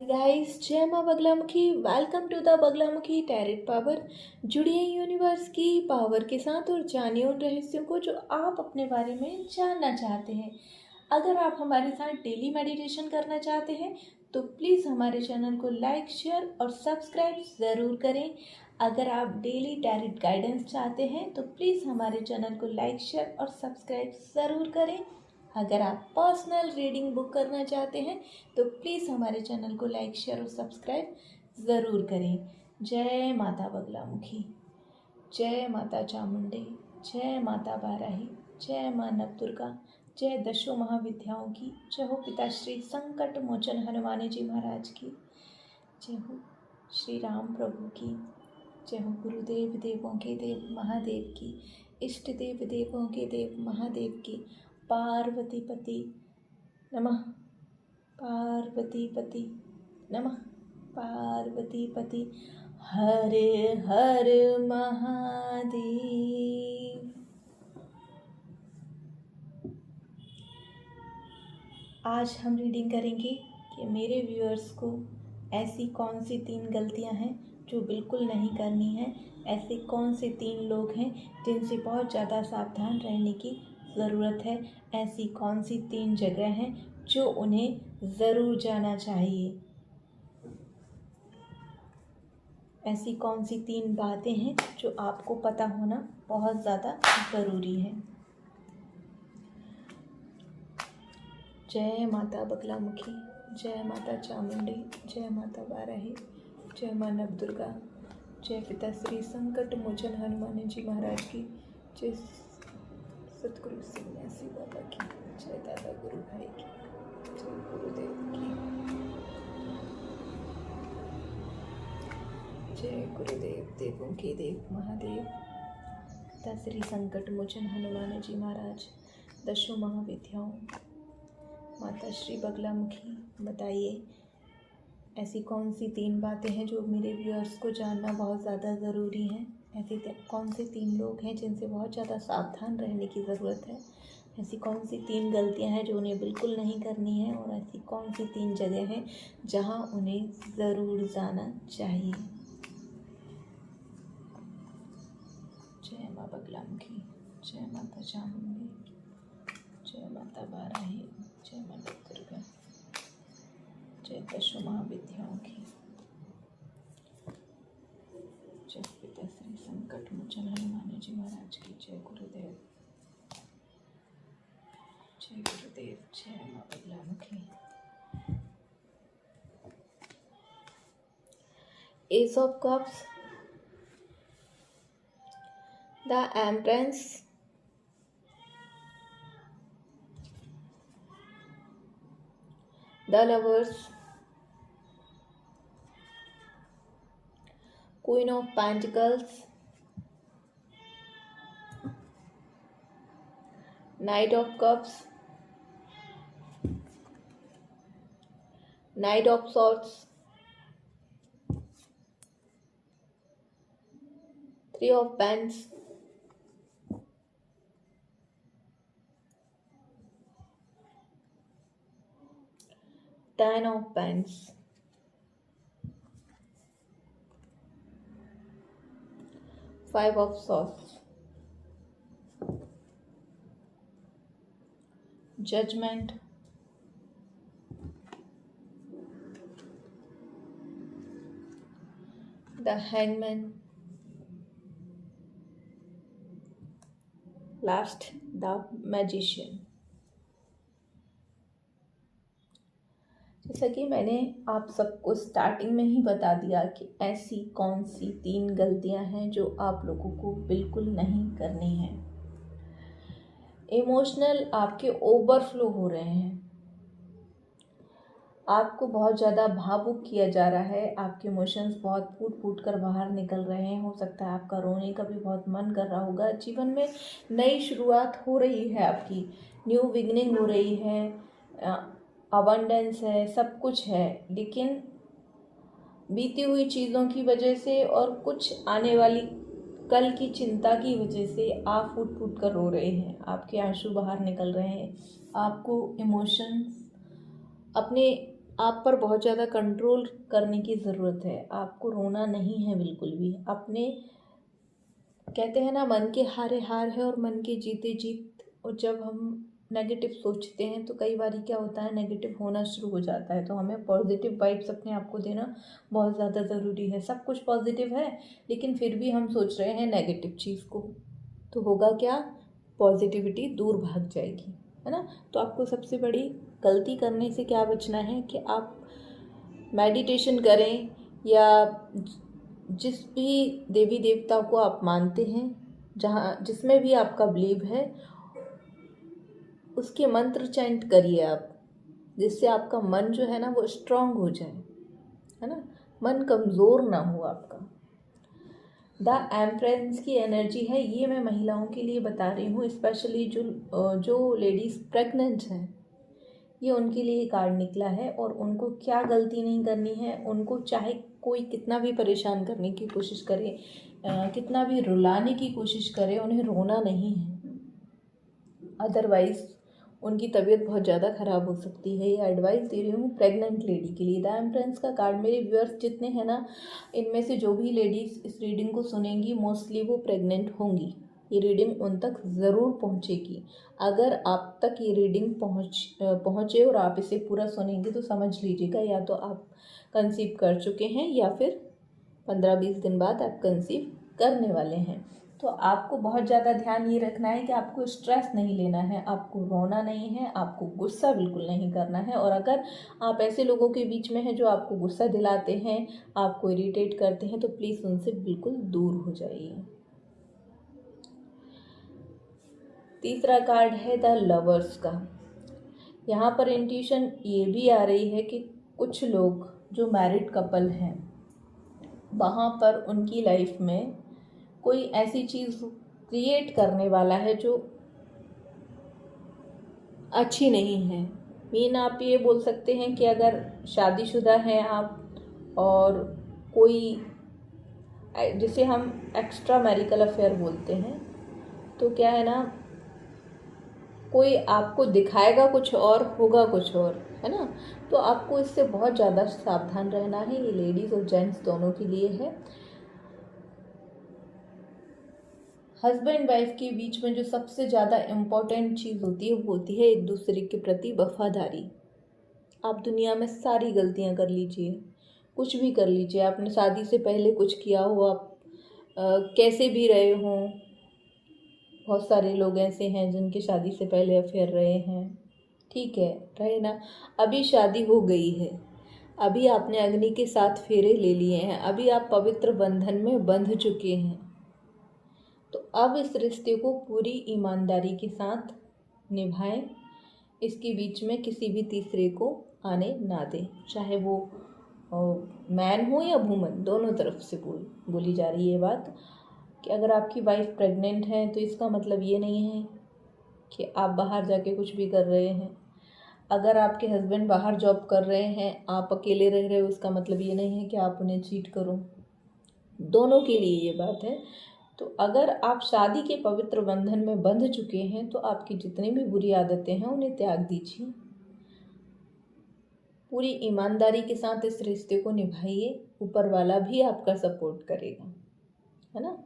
Guys, जय माँ Baglamukhi. Welcome to the Baglamukhi tarot power. जुड़िए यूनिवर्स की पावर के साथ और जानिए उन रहस्यों को जो आप अपने बारे में जानना चाहते हैं। अगर आप हमारे साथ डेली मेडिटेशन करना चाहते हैं तो प्लीज़ हमारे चैनल को लाइक, शेयर और सब्सक्राइब ज़रूर करें। अगर आप डेली टैरेट गाइडेंस चाहते हैं तो प्लीज़ हमारे चैनल को लाइक, शेयर और सब्सक्राइब ज़रूर करें। अगर आप पर्सनल रीडिंग बुक करना चाहते हैं तो प्लीज़ हमारे चैनल को लाइक, शेयर और सब्सक्राइब ज़रूर करें। जय माता बगलामुखी, जय माता चामुंडे, जय माता बाराही, जय माँ नवदुर्गा, जय दशो महाविद्याओं की, जय हो पिताश्री संकट मोचन हनुमान जी महाराज की, जय हो श्री राम प्रभु की, जय हो गुरुदेव देवों के देव महादेव की, इष्ट देव देवों के देव महादेव की। पार्वती पति नमः, पार्वती पति नमः, पार्वती पति हर हर महादेव। आज हम रीडिंग करेंगे कि मेरे व्यूअर्स को ऐसी कौन सी 3 गलतियां हैं जो बिल्कुल नहीं करनी है। ऐसे कौन से 3 लोग हैं जिनसे बहुत ज़्यादा सावधान रहने की ज़रूरत है। ऐसी कौन सी 3 जगह हैं जो उन्हें ज़रूर जाना चाहिए। ऐसी कौन सी 3 बातें हैं जो आपको पता होना बहुत ज़्यादा ज़रूरी है। जय माता बगलामुखी, जय माता चामुंडी, जय माता बाराही, जय माँ नवदुर्गा, जय पिता श्री संकट मोचन हनुमान जी महाराज की, जय सतगुरु सन्यासी बाबा की, जय दादा गुरु भाई की, जय गुरुदेव की, जय गुरुदेव देवों के देव महादेव, पिता श्री संकट मोचन हनुमान जी महाराज, दशो महाविद्याओं, माता श्री बगलामुखी। बताइए ऐसी कौन सी 3 बातें हैं जो मेरे व्यूअर्स को जानना बहुत ज़्यादा ज़रूरी है। ऐसे कौन से 3 लोग हैं जिनसे बहुत ज़्यादा सावधान रहने की ज़रूरत है। ऐसी कौन सी 3 गलतियां हैं जो उन्हें बिल्कुल नहीं करनी है। और ऐसी कौन सी 3 जगह हैं जहां उन्हें ज़रूर जाना चाहिए। जय माँ बगलामुखी, जय माता चामुंडी, जय माता बाराही, जय माँ नवदुर्गा, जय दशो महाविद्याओं की, जय पिता श्री संकट मोचन हनुमान जी महाराज की, जय गुरुदेव, जय गुरुदेव, जय माँ Baglamukhi. Ace of cups, the empress, the lovers, queen of pentacles, knight of cups, knight of swords, 3 of pents, 10 of pents, 5 of swords, judgement, the hangman, last the magician. जैसा कि मैंने आप सबको स्टार्टिंग में ही बता दिया कि ऐसी कौन सी 3 गलतियां हैं जो आप लोगों को बिल्कुल नहीं करनी है। इमोशनल आपके ओवरफ्लो हो रहे हैं, आपको बहुत ज़्यादा भावुक किया जा रहा है, आपके इमोशंस बहुत फूट फूट कर बाहर निकल रहे हैं। हो सकता है आपका रोने का भी बहुत मन कर रहा होगा। जीवन में नई शुरुआत हो रही है, आपकी न्यू बिगनिंग हो रही है, अबंडेंस है, सब कुछ है, लेकिन बीती हुई चीज़ों की वजह से और कुछ आने वाली कल की चिंता की वजह से आप फूट फूट कर रो रहे हैं, आपके आंसू बाहर निकल रहे हैं। आपको इमोशंस अपने आप पर बहुत ज़्यादा कंट्रोल करने की ज़रूरत है। आपको रोना नहीं है बिल्कुल भी। अपने कहते हैं ना, मन के हारे हार है और मन के जीते जीत। और जब हम नेगेटिव सोचते हैं तो कई बार क्या होता है, नेगेटिव होना शुरू हो जाता है। तो हमें पॉजिटिव वाइब्स अपने आप को देना बहुत ज़्यादा ज़रूरी है। सब कुछ पॉजिटिव है लेकिन फिर भी हम सोच रहे हैं नेगेटिव चीज़ को, तो होगा क्या, पॉजिटिविटी दूर भाग जाएगी, है ना। तो आपको सबसे बड़ी गलती करने से क्या बचना है कि आप मेडिटेशन करें, या जिस भी देवी देवता को आप मानते हैं, जहाँ जिसमें भी आपका बिलीव है, उसके मंत्र चैंट करिए आप, जिससे आपका मन जो है ना वो स्ट्रांग हो जाए, है ना, मन कमज़ोर ना हो आपका। द एम्प्रेंस की एनर्जी है, ये मैं महिलाओं के लिए बता रही हूँ, स्पेशली जो लेडीज़ प्रेग्नेंट हैं, ये उनके लिए कार्ड निकला है। और उनको क्या गलती नहीं करनी है, उनको चाहे कोई कितना भी परेशान करने की कोशिश करे, कितना भी रुलाने की कोशिश करे, उन्हें रोना नहीं है। अदरवाइज़ उनकी तबीयत बहुत ज़्यादा ख़राब हो सकती है। ये एडवाइस दे रही हूँ प्रेग्नेंट लेडी के लिए। द एम्प्रेंस का कार्ड, मेरे व्यूअर्स जितने हैं ना, इनमें से जो भी लेडीज़ इस रीडिंग को सुनेंगी मोस्टली वो प्रेग्नेंट होंगी। ये रीडिंग उन तक ज़रूर पहुँचेगी। अगर आप तक ये रीडिंग पहुँचे और आप इसे पूरा सुनेंगे तो समझ लीजिएगा, या तो आप कंसीव कर चुके हैं या फिर 15-20 दिन बाद आप कंसीव करने वाले हैं। तो आपको बहुत ज़्यादा ध्यान ये रखना है कि आपको स्ट्रेस नहीं लेना है, आपको रोना नहीं है, आपको गुस्सा बिल्कुल नहीं करना है। और अगर आप ऐसे लोगों के बीच में हैं जो आपको गुस्सा दिलाते हैं, आपको इरिटेट करते हैं, तो प्लीज़ उनसे बिल्कुल दूर हो जाइए। तीसरा कार्ड है द लवर्स का। यहाँ पर इंट्यूशन ये भी आ रही है कि कुछ लोग जो मैरिड कपल हैं, वहाँ पर उनकी लाइफ में कोई ऐसी चीज़ क्रिएट करने वाला है जो अच्छी नहीं है। मीन आप ये बोल सकते हैं कि अगर शादीशुदा हैं आप, और कोई जिसे हम एक्स्ट्रा मैरिटल अफेयर बोलते हैं, तो क्या है ना, कोई आपको दिखाएगा कुछ और होगा कुछ और, है ना। तो आपको इससे बहुत ज़्यादा सावधान रहना है। ये लेडीज़ और जेंट्स दोनों के लिए है। हस्बैंड वाइफ के बीच में जो सबसे ज़्यादा इम्पोर्टेंट चीज़ होती है वो होती है एक दूसरे के प्रति वफादारी। आप दुनिया में सारी गलतियां कर लीजिए, कुछ भी कर लीजिए, आपने शादी से पहले कुछ किया हो, आप कैसे भी रहे हों, बहुत सारे लोग ऐसे हैं जिनके शादी से पहले अफेयर रहे हैं, ठीक है, रहे ना। अभी शादी हो गई है, अभी आपने अग्नि के 7 फेरे ले लिए हैं, अभी आप पवित्र बंधन में बंध चुके हैं, तो अब इस रिश्ते को पूरी ईमानदारी के साथ निभाएं। इसके बीच में किसी भी तीसरे को आने ना दें, चाहे वो मैन हो या वुमन, दोनों तरफ से बोली जा रही है ये बात कि अगर आपकी वाइफ प्रेग्नेंट है तो इसका मतलब ये नहीं है कि आप बाहर जाके कुछ भी कर रहे हैं। अगर आपके हस्बैंड बाहर जॉब कर रहे हैं, आप अकेले रह रहे हो, इसका मतलब ये नहीं है कि आप उन्हें चीट करो। दोनों के लिए ये बात है। तो अगर आप शादी के पवित्र बंधन में बंध चुके हैं तो आपकी जितनी भी बुरी आदतें हैं उन्हें त्याग दीजिए, पूरी ईमानदारी के साथ इस रिश्ते को निभाइए। ऊपर वाला भी आपका सपोर्ट करेगा, है ना।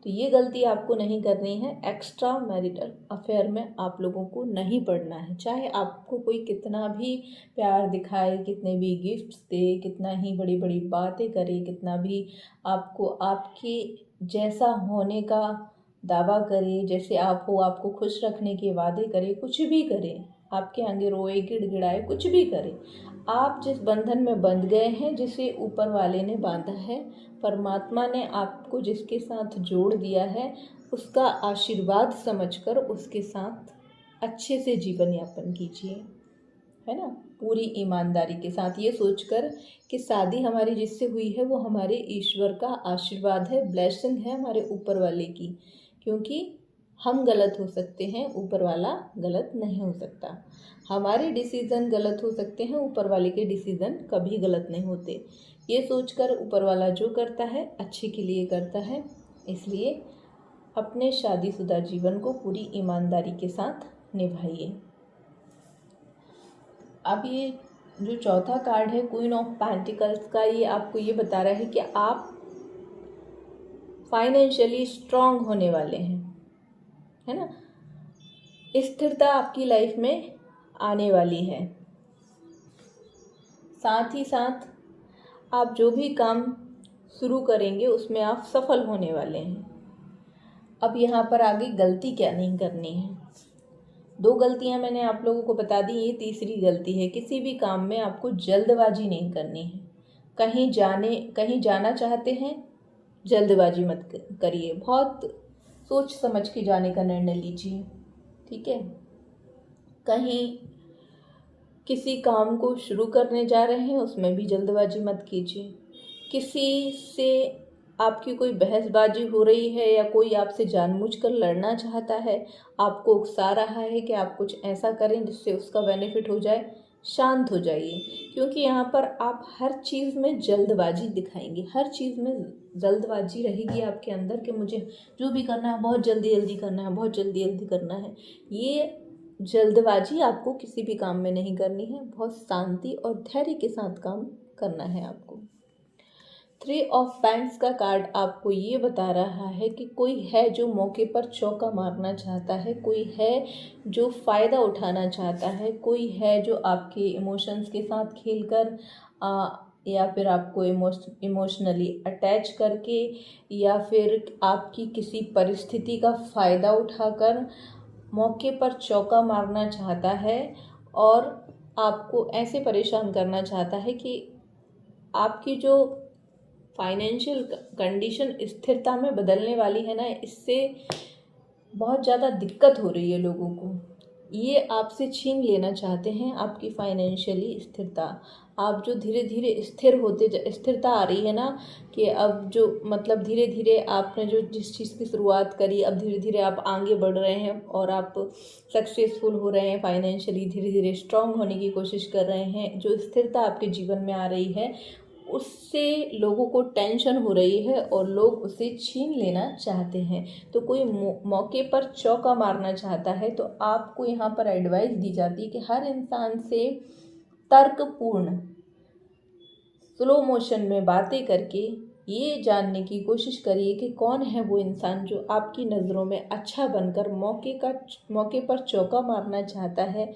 तो ये गलती आपको नहीं करनी है। एक्स्ट्रा मैरिटल अफेयर में आप लोगों को नहीं पड़ना है। चाहे आपको कोई कितना भी प्यार दिखाए, कितने भी गिफ्ट्स दे, कितना ही बड़ी बड़ी बातें करे, कितना भी आपको आपके जैसा होने का दावा करे, जैसे आप हो, आपको खुश रखने के वादे करे, कुछ भी करे, आपके आगे रोए, गिड़गिड़ाए, कुछ भी करे, आप जिस बंधन में बंध गए हैं, जिसे ऊपर वाले ने बांधा है, परमात्मा ने आपको जिसके साथ जोड़ दिया है, उसका आशीर्वाद समझकर उसके साथ अच्छे से जीवन यापन कीजिए, है ना, पूरी ईमानदारी के साथ, ये सोचकर कि शादी हमारी जिससे हुई है वो हमारे ईश्वर का आशीर्वाद है, ब्लेसिंग है हमारे ऊपर वाले की। क्योंकि हम गलत हो सकते हैं, ऊपर वाला गलत नहीं हो सकता। हमारे डिसीज़न गलत हो सकते हैं, ऊपर वाले के डिसीज़न कभी गलत नहीं होते। ये सोचकर ऊपर वाला जो करता है अच्छे के लिए करता है। इसलिए अपने शादीशुदा जीवन को पूरी ईमानदारी के साथ निभाइए। अब ये जो चौथा कार्ड है क्वीन ऑफ पेंटिकल्स का, ये आपको ये बता रहा है कि आप फाइनेंशियली स्ट्रांग होने वाले हैं, है ना। स्थिरता आपकी लाइफ में आने वाली है। साथ ही साथ आप जो भी काम शुरू करेंगे उसमें आप सफल होने वाले हैं। अब यहाँ पर आगे गलती क्या नहीं करनी है। 2 गलतियाँ मैंने आप लोगों को बता दी, ये तीसरी गलती है। किसी भी काम में आपको जल्दबाजी नहीं करनी है। कहीं जाना चाहते हैं, जल्दबाजी मत करिए, बहुत सोच समझ के जाने का निर्णय लीजिए, ठीक है। कहीं किसी काम को शुरू करने जा रहे हैं, उसमें भी जल्दबाजी मत कीजिए। किसी से आपकी कोई बहसबाजी हो रही है या कोई आपसे जानबूझकर लड़ना चाहता है, आपको उकसा रहा है कि आप कुछ ऐसा करें जिससे उसका बेनिफिट हो जाए, शांत हो जाइए। क्योंकि यहाँ पर आप हर चीज़ में जल्दबाजी दिखाएंगे, हर चीज़ में जल्दबाजी रहेगी आपके अंदर कि मुझे जो भी करना है बहुत जल्दी जल्दी करना है, बहुत जल्दी जल्दी करना है। ये जल्दबाजी आपको किसी भी काम में नहीं करनी है, बहुत शांति और धैर्य के साथ काम करना है आपको। 3 ऑफ पैंट्स का कार्ड आपको ये बता रहा है कि कोई है जो मौके पर चौका मारना चाहता है, कोई है जो फ़ायदा उठाना चाहता है, कोई है जो आपके इमोशंस के साथ खेलकर या फिर आपको इमोशनली अटैच करके या फिर आपकी किसी परिस्थिति का फ़ायदा उठाकर मौके पर चौका मारना चाहता है और आपको ऐसे परेशान करना चाहता है कि आपकी जो फाइनेंशियल कंडीशन स्थिरता में बदलने वाली है ना, इससे बहुत ज़्यादा दिक्कत हो रही है लोगों को। ये आपसे छीन लेना चाहते हैं आपकी फाइनेंशियली स्थिरता। आप जो धीरे धीरे स्थिरता आ रही है ना, कि अब जो मतलब धीरे धीरे आपने जो जिस चीज़ की शुरुआत करी, अब धीरे धीरे आप आगे बढ़ रहे हैं और आप सक्सेसफुल हो रहे हैं, फाइनेंशियली धीरे धीरे स्ट्रांग होने की कोशिश कर रहे हैं। जो स्थिरता आपके जीवन में आ रही है उससे लोगों को टेंशन हो रही है और लोग उसे छीन लेना चाहते हैं। तो कोई मौके पर चौका मारना चाहता है, तो आपको यहाँ पर एडवाइस दी जाती है कि हर इंसान से तर्कपूर्ण स्लो मोशन में बातें करके ये जानने की कोशिश करिए कि कौन है वो इंसान जो आपकी नज़रों में अच्छा बनकर मौके पर चौका मारना चाहता है,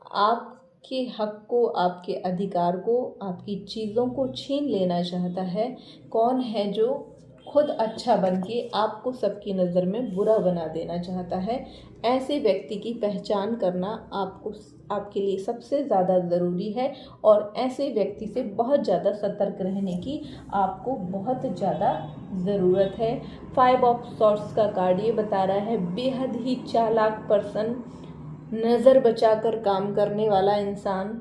आपके हक को, आपके अधिकार को, आपकी चीज़ों को छीन लेना चाहता है। कौन है जो खुद अच्छा बन के आपको सबकी नज़र में बुरा बना देना चाहता है। ऐसे व्यक्ति की पहचान करना आपके लिए सबसे ज़्यादा ज़रूरी है और ऐसे व्यक्ति से बहुत ज़्यादा सतर्क रहने की आपको बहुत ज़्यादा ज़रूरत है। 5 ऑफ सॉर्ड्स का कार्ड ये बता रहा है बेहद ही चालाक पर्सन, नज़र बचाकर काम करने वाला इंसान।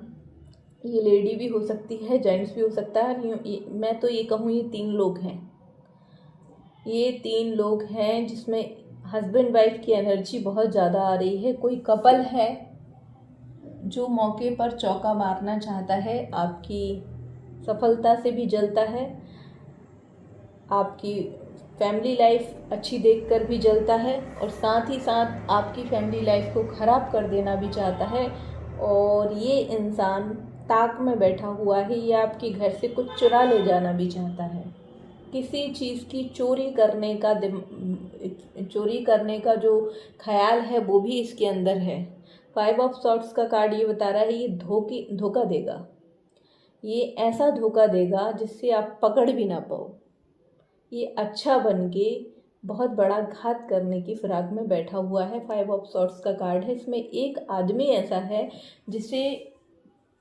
ये लेडी भी हो सकती है, जेंट्स भी हो सकता है। मैं तो ये कहूँ ये 3 लोग हैं। ये 3 लोग हैं जिसमें हस्बैंड वाइफ की एनर्जी बहुत ज़्यादा आ रही है। कोई कपल है जो मौके पर चौका मारना चाहता है, आपकी सफलता से भी जलता है, आपकी फैमिली लाइफ अच्छी देखकर भी जलता है और साथ ही साथ आपकी फैमिली लाइफ को ख़राब कर देना भी चाहता है। और ये इंसान ताक में बैठा हुआ है, ये आपके घर से कुछ चुरा ले जाना भी चाहता है। किसी चीज़ की चोरी करने का जो ख्याल है वो भी इसके अंदर है। 5 ऑफ सॉर्ड्स का कार्ड ये बता रहा है ये धोखा देगा, ये ऐसा धोखा देगा जिससे आप पकड़ भी ना पाओ। ये अच्छा बन के बहुत बड़ा घात करने की फिराक में बैठा हुआ है। 5 ऑफ सॉर्ड्स का कार्ड है। इसमें एक आदमी ऐसा है जिसे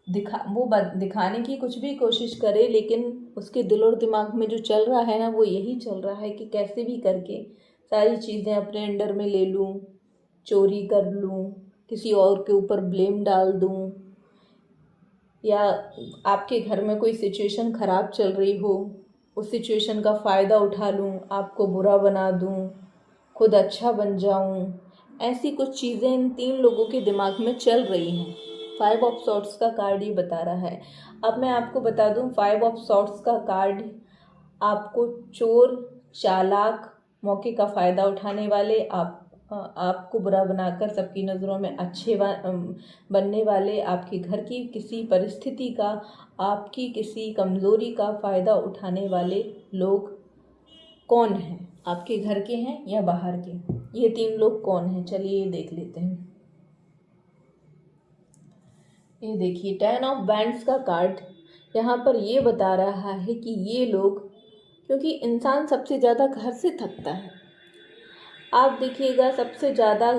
दिखाने की कुछ भी कोशिश करे, लेकिन उसके दिल और दिमाग में जो चल रहा है ना, वो यही चल रहा है कि कैसे भी करके सारी चीज़ें अपने अंडर में ले लूँ, चोरी कर लूँ, किसी और के ऊपर ब्लेम डाल दूँ, या आपके घर में कोई सिचुएशन ख़राब चल रही हो, उस सिचुएशन का फ़ायदा उठा लूँ, आपको बुरा बना दूँ, खुद अच्छा बन जाऊँ। ऐसी कुछ चीज़ें इन 3 लोगों के दिमाग में चल रही हैं। 5 ऑफ सॉर्ड्स का कार्ड ये बता रहा है। अब मैं आपको बता दूं, 5 ऑफ सॉर्ड्स का कार्ड आपको चोर, चालाक, मौके का फ़ायदा उठाने वाले, आपको बुरा बनाकर सबकी नज़रों में अच्छे बनने वाले, आपके घर की किसी परिस्थिति का, आपकी किसी कमज़ोरी का फ़ायदा उठाने वाले लोग कौन हैं? आपके घर के हैं या बाहर के? ये 3 लोग कौन हैं? चलिए ये देख लेते हैं। ये देखिए 10 ऑफ बैंड्स का कार्ड यहाँ पर ये बता रहा है कि ये लोग, क्योंकि इंसान सबसे ज़्यादा घर से थकता है। आप देखिएगा सबसे ज़्यादा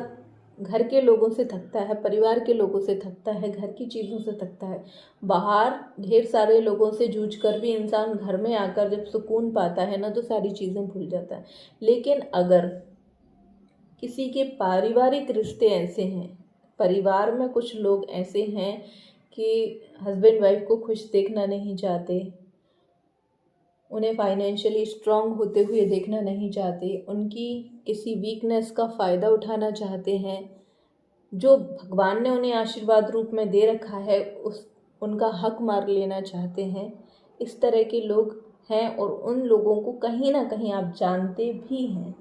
घर के लोगों से थकता है, परिवार के लोगों से थकता है, घर की चीज़ों से थकता है। बाहर ढेर सारे लोगों से जूझ कर भी इंसान घर में आकर जब सुकून पाता है ना, तो सारी चीज़ें भूल जाता है। लेकिन अगर किसी के पारिवारिक रिश्ते ऐसे हैं, परिवार में कुछ लोग ऐसे हैं कि हस्बैंड वाइफ को खुश देखना नहीं चाहते, उन्हें फाइनेंशियली स्ट्रांग होते हुए देखना नहीं चाहते, उनकी किसी वीकनेस का फ़ायदा उठाना चाहते हैं, जो भगवान ने उन्हें आशीर्वाद रूप में दे रखा है उनका हक मार लेना चाहते हैं, इस तरह के लोग हैं। और उन लोगों को कहीं ना कहीं आप जानते भी हैं,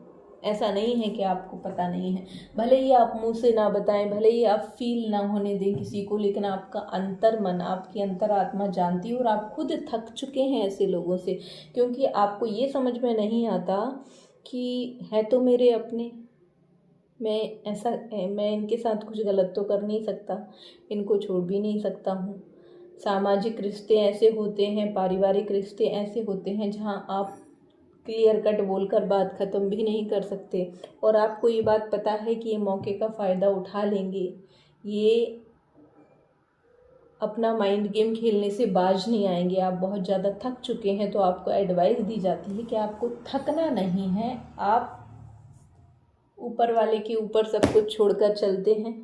ऐसा नहीं है कि आपको पता नहीं है। भले ही आप मुंह से ना बताएं, भले ही आप फील ना होने दें किसी को, लेकिन आपका अंतर मन, आपकी अंतरात्मा जानती है। और आप खुद थक चुके हैं ऐसे लोगों से, क्योंकि आपको ये समझ में नहीं आता कि है तो मेरे अपने, मैं इनके साथ कुछ गलत तो कर नहीं सकता, इनको छोड़ भी नहीं सकता हूँ। सामाजिक रिश्ते ऐसे होते हैं, पारिवारिक रिश्ते ऐसे होते हैं जहाँ आप क्लियर कट बोलकर बात ख़त्म भी नहीं कर सकते। और आपको ये बात पता है कि ये मौके का फ़ायदा उठा लेंगे, ये अपना माइंड गेम खेलने से बाज नहीं आएंगे। आप बहुत ज़्यादा थक चुके हैं, तो आपको एडवाइस दी जाती है कि आपको थकना नहीं है। आप ऊपर वाले के ऊपर सब कुछ छोड़कर चलते हैं,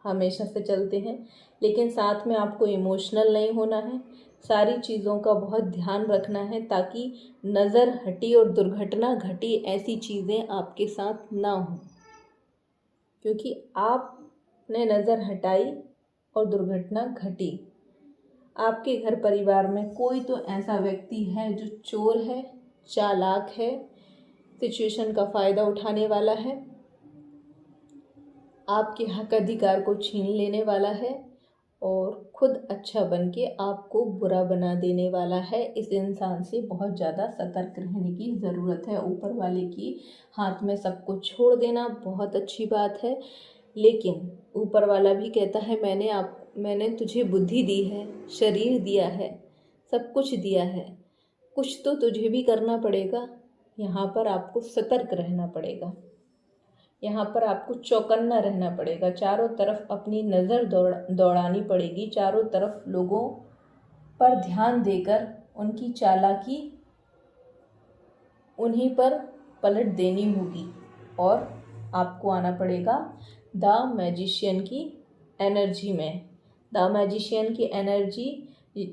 हमेशा से चलते हैं, लेकिन साथ में आपको इमोशनल नहीं होना है। सारी चीज़ों का बहुत ध्यान रखना है ताकि नज़र हटी और दुर्घटना घटी ऐसी चीज़ें आपके साथ ना हो, क्योंकि आपने नज़र हटाई और दुर्घटना घटी। आपके घर परिवार में कोई तो ऐसा व्यक्ति है जो चोर है, चालाक है, सिचुएशन का फ़ायदा उठाने वाला है, आपके हक अधिकार को छीन लेने वाला है और खुद अच्छा बन के आपको बुरा बना देने वाला है। इस इंसान से बहुत ज़्यादा सतर्क रहने की ज़रूरत है। ऊपर वाले की हाथ में सब कुछ छोड़ देना बहुत अच्छी बात है, लेकिन ऊपर वाला भी कहता है मैंने तुझे बुद्धि दी है, शरीर दिया है, सब कुछ दिया है, कुछ तो तुझे भी करना पड़ेगा। यहाँ पर आपको सतर्क रहना पड़ेगा, यहाँ पर आपको चौकन्ना रहना पड़ेगा, चारों तरफ अपनी नज़र दौड़ानी पड़ेगी, चारों तरफ लोगों पर ध्यान देकर उनकी चालाकी उन्हीं पर पलट देनी होगी। और आपको आना पड़ेगा द मैजिशियन की एनर्जी में। द मैजिशियन की एनर्जी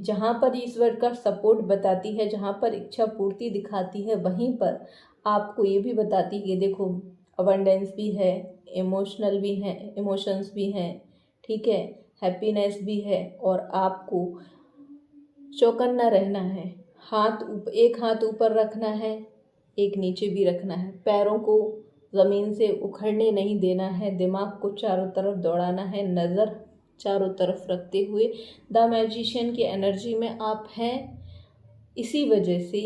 जहाँ पर ईश्वर का सपोर्ट बताती है, जहाँ पर इच्छा पूर्ति दिखाती है, वहीं पर आपको ये भी बताती है देखो अबंडेंस भी है, इमोशंस भी हैं, ठीक है, हैप्पीनेस भी है। और आपको चौकन्ना रहना है, एक हाथ ऊपर रखना है, एक नीचे भी रखना है, पैरों को ज़मीन से उखड़ने नहीं देना है, दिमाग को चारों तरफ दौड़ाना है, नज़र चारों तरफ रखते हुए। द मैजिशियन की एनर्जी में आप हैं। इसी वजह से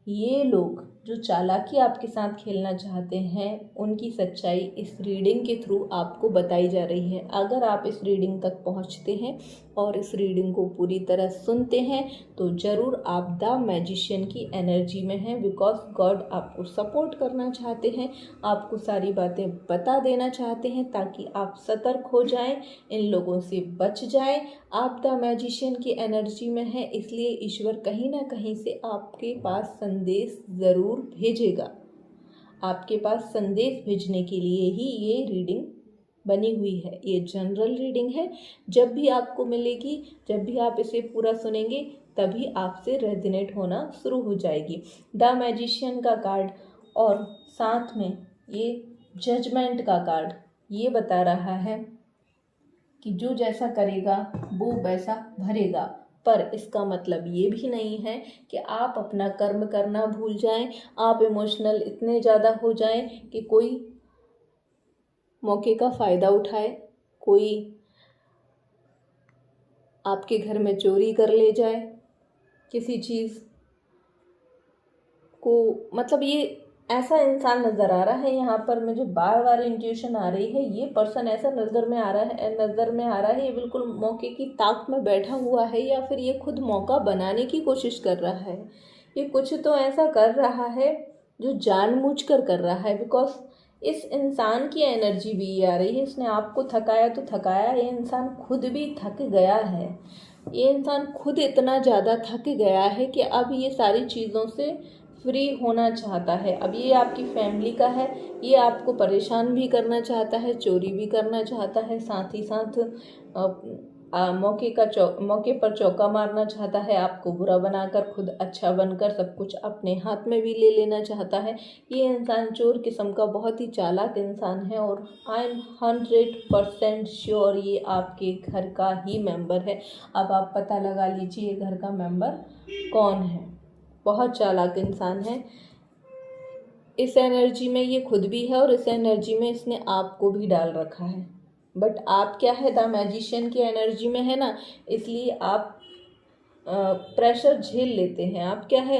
ये लोग जो चालाकी आपके साथ खेलना चाहते हैं, उनकी सच्चाई इस रीडिंग के थ्रू आपको बताई जा रही है। अगर आप इस रीडिंग तक पहुंचते हैं और इस रीडिंग को पूरी तरह सुनते हैं, तो ज़रूर आप द मैजिशियन की एनर्जी में हैं, बिकॉज गॉड आपको सपोर्ट करना चाहते हैं, आपको सारी बातें बता देना चाहते हैं ताकि आप सतर्क हो जाएं, इन लोगों से बच जाएं। आप द मैजिशियन की एनर्जी में हैं, इसलिए ईश्वर कहीं ना कहीं से आपके पास संदेश ज़रूर भेजेगा। आपके पास संदेश भेजने के लिए ही ये रीडिंग बनी हुई है। ये जनरल रीडिंग है, जब भी आपको मिलेगी, जब भी आप इसे पूरा सुनेंगे, तभी आपसे रेजोनेट होना शुरू हो जाएगी। द मैजिशियन का कार्ड और साथ में ये जजमेंट का कार्ड ये बता रहा है कि जो जैसा करेगा वो वैसा भरेगा। पर इसका मतलब ये भी नहीं है कि आप अपना कर्म करना भूल जाएं, आप इमोशनल इतने ज़्यादा हो जाएं कि कोई मौके का फ़ायदा उठाए, कोई आपके घर में चोरी कर ले जाए किसी चीज़ को, मतलब ये ऐसा इंसान नज़र आ रहा है यहाँ पर, मुझे बार बार इंट्यूशन आ रही है, ये पर्सन ऐसा नज़र में आ रहा है, ये बिल्कुल मौके की ताक में बैठा हुआ है, या फिर ये खुद मौका बनाने की कोशिश कर रहा है। ये कुछ तो ऐसा कर रहा है जो जानबूझकर कर रहा है, बिकॉज इस इंसान की एनर्जी भी ये आ रही है। इसने आपको थकाया तो थकाया, ये इंसान खुद भी थक गया है। ये इंसान खुद इतना ज़्यादा थक गया है कि अब ये सारी चीज़ों से फ्री होना चाहता है। अब ये आपकी फैमिली का है, ये आपको परेशान भी करना चाहता है, चोरी भी करना चाहता है, साथ ही साथ मौके पर चौका मारना चाहता है, आपको बुरा बनाकर खुद अच्छा बनकर सब कुछ अपने हाथ में भी ले लेना चाहता है। ये इंसान चोर किस्म का बहुत ही चालाक इंसान है, और आई एम 100% श्योर ये आपके घर का ही मेंबर है। अब आप पता लगा लीजिए घर का मेंबर कौन है। बहुत चालाक इंसान है। इस एनर्जी में ये खुद भी है, और इस एनर्जी में इसने आपको भी डाल रखा है। बट आप क्या है, द मैजिशियन की एनर्जी में है ना, इसलिए आप प्रेशर झेल लेते हैं। आप क्या है,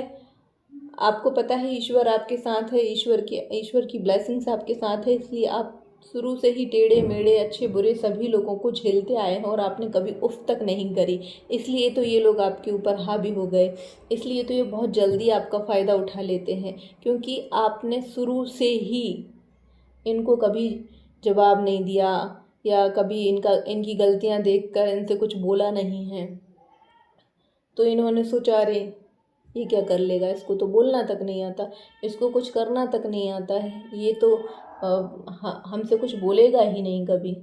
आपको पता है ईश्वर आपके साथ है, ईश्वर की ब्लेसिंग्स आपके साथ है, इसलिए आप शुरू से ही टेढ़े मेढ़े अच्छे बुरे सभी लोगों को झेलते आए हैं, और आपने कभी उफ तक नहीं करी। इसलिए तो ये लोग आपके ऊपर हावी हो गए, इसलिए तो ये बहुत जल्दी आपका फ़ायदा उठा लेते हैं, क्योंकि आपने शुरू से ही इनको कभी जवाब नहीं दिया, या कभी इनकी गलतियां देखकर इनसे कुछ बोला नहीं है। तो इन्होंने सोचा, अरे ये क्या कर लेगा, इसको तो बोलना तक नहीं आता, इसको कुछ करना तक नहीं आता है, ये तो हमसे कुछ बोलेगा ही नहीं कभी,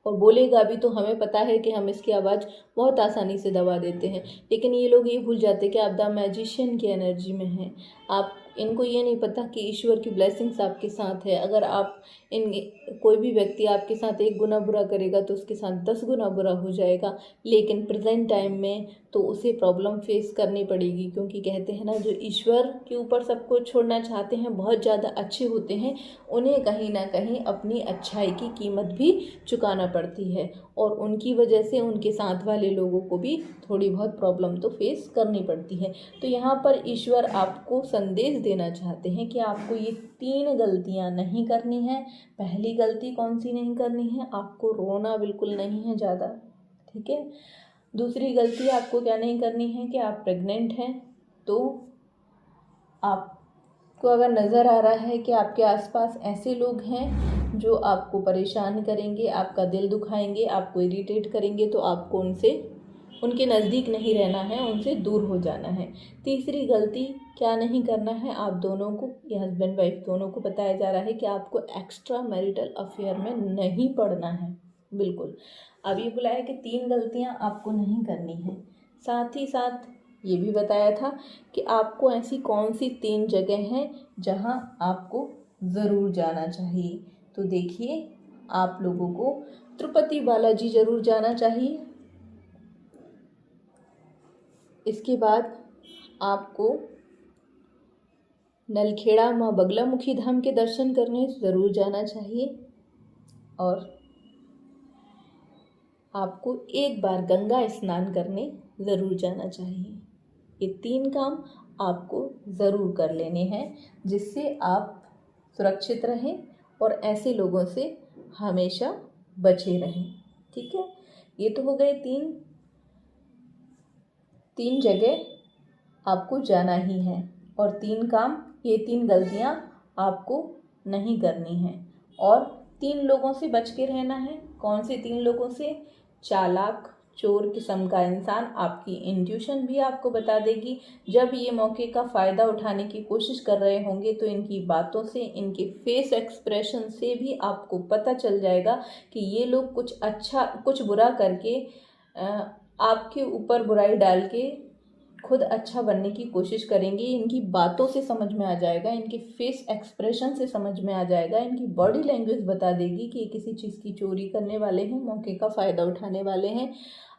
और बोलेगा भी तो हमें पता है कि हम इसकी आवाज़ बहुत आसानी से दबा देते हैं। लेकिन ये लोग ये भूल जाते कि आप द मैजिशियन की एनर्जी में हैं। आप इनको ये नहीं पता कि ईश्वर की ब्लेसिंग्स आपके साथ है। अगर आप कोई भी व्यक्ति आपके साथ 1 गुना बुरा करेगा तो उसके साथ 10 गुना बुरा हो जाएगा, लेकिन प्रेजेंट टाइम में तो उसे प्रॉब्लम फेस करनी पड़ेगी, क्योंकि कहते हैं ना, जो ईश्वर के ऊपर सब कुछ छोड़ना चाहते हैं, बहुत ज़्यादा अच्छे होते हैं, उन्हें कहीं ना कहीं अपनी अच्छाई की कीमत भी चुकाना पड़ती है, और उनकी वजह से उनके साथ वाले लोगों को भी थोड़ी बहुत प्रॉब्लम तो फेस करनी पड़ती है। तो यहाँ पर ईश्वर आपको संदेश देना चाहते हैं कि आपको ये 3 गलतियाँ नहीं करनी है। पहली गलती कौन सी नहीं करनी है, आपको रोना बिल्कुल नहीं है ज़्यादा, ठीक है। दूसरी गलती आपको क्या नहीं करनी है कि आप प्रेग्नेंट हैं, तो आपको अगर नज़र आ रहा है कि आपके आसपास ऐसे लोग हैं जो आपको परेशान करेंगे, आपका दिल दुखाएंगे, आपको इरिटेट करेंगे, तो आपको उनके नज़दीक नहीं रहना है, उनसे दूर हो जाना है। तीसरी गलती क्या नहीं करना है, आप दोनों को, ये हस्बैंड वाइफ दोनों को बताया जा रहा है कि आपको एक्स्ट्रा मैरिटल अफेयर में नहीं पड़ना है, बिल्कुल। अब ये बुलाया कि 3 गलतियां आपको नहीं करनी है। साथ ही साथ ये भी बताया था कि आपको ऐसी कौन सी 3 जगह हैं जहां आपको ज़रूर जाना चाहिए। तो देखिए, आप लोगों को तिरुपति बालाजी ज़रूर जाना चाहिए। इसके बाद आपको नलखेड़ा माँ बगलामुखी धाम के दर्शन करने ज़रूर जाना चाहिए, और आपको एक बार गंगा स्नान करने ज़रूर जाना चाहिए। ये 3 काम आपको ज़रूर कर लेने हैं, जिससे आप सुरक्षित रहें और ऐसे लोगों से हमेशा बचे रहें, ठीक है। ये तो हो गए 3 जगह आपको जाना ही है, और 3 काम, ये 3 गलतियां आपको नहीं करनी है, और 3 लोगों से बच के रहना है। कौन से 3 लोगों से? चालाक चोर किस्म का इंसान, आपकी इंट्यूशन भी आपको बता देगी। जब ये मौके का फ़ायदा उठाने की कोशिश कर रहे होंगे तो इनकी बातों से, इनके फेस एक्सप्रेशन से भी आपको पता चल जाएगा कि ये लोग कुछ अच्छा कुछ बुरा करके आपके ऊपर बुराई डाल के खुद अच्छा बनने की कोशिश करेंगे। इनकी बातों से समझ में आ जाएगा, इनके फेस एक्सप्रेशन से समझ में आ जाएगा, इनकी बॉडी लैंग्वेज बता देगी कि ये किसी चीज़ की चोरी करने वाले हैं, मौके का फ़ायदा उठाने वाले हैं,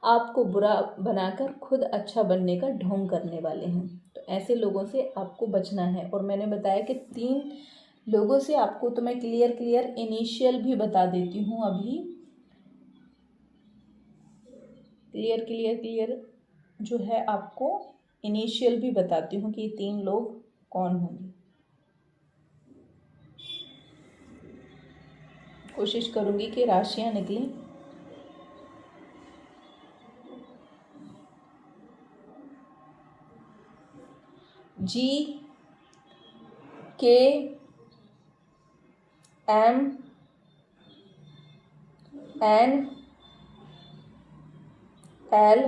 आपको बुरा बनाकर खुद अच्छा बनने का ढोंग करने वाले हैं। तो ऐसे लोगों से आपको बचना है। और मैंने बताया कि 3 लोगों से आपको तो मैं क्लियर इनिशियल भी बता देती हूँ अभी। क्लियर जो है आपको इनिशियल भी बताती हूँ कि ये 3 लोग कौन होंगे। कोशिश करूँगी कि राशियाँ निकलें। G, K, M, N, L,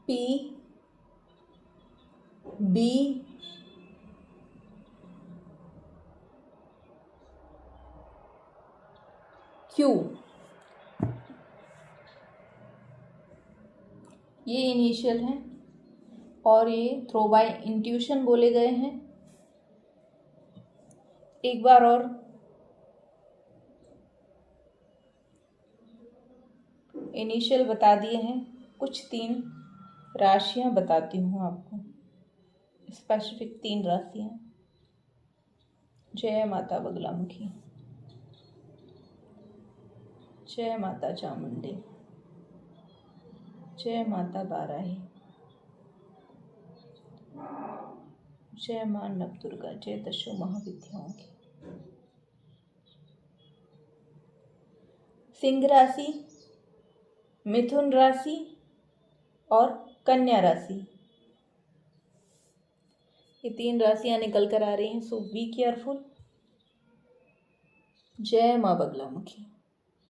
P, B, Q, ये इनिशियल हैं और ये थ्रो बाय इंट्यूशन बोले गए हैं। एक बार और इनिशियल बता दिए हैं, कुछ 3 राशियां बताती हूँ आपको, स्पेसिफिक 3 राशियां। जय माता बगलामुखी, जय माता चामुंडी, जय माता बाराही, जय मां नवदुर्गा, जय दशो महाविद्याओं की। सिंह राशि, मिथुन राशि और कन्या राशि, ये 3 राशियां निकल कर आ रही हैं। सो बी केयरफुल। जय मां बगलामुखी।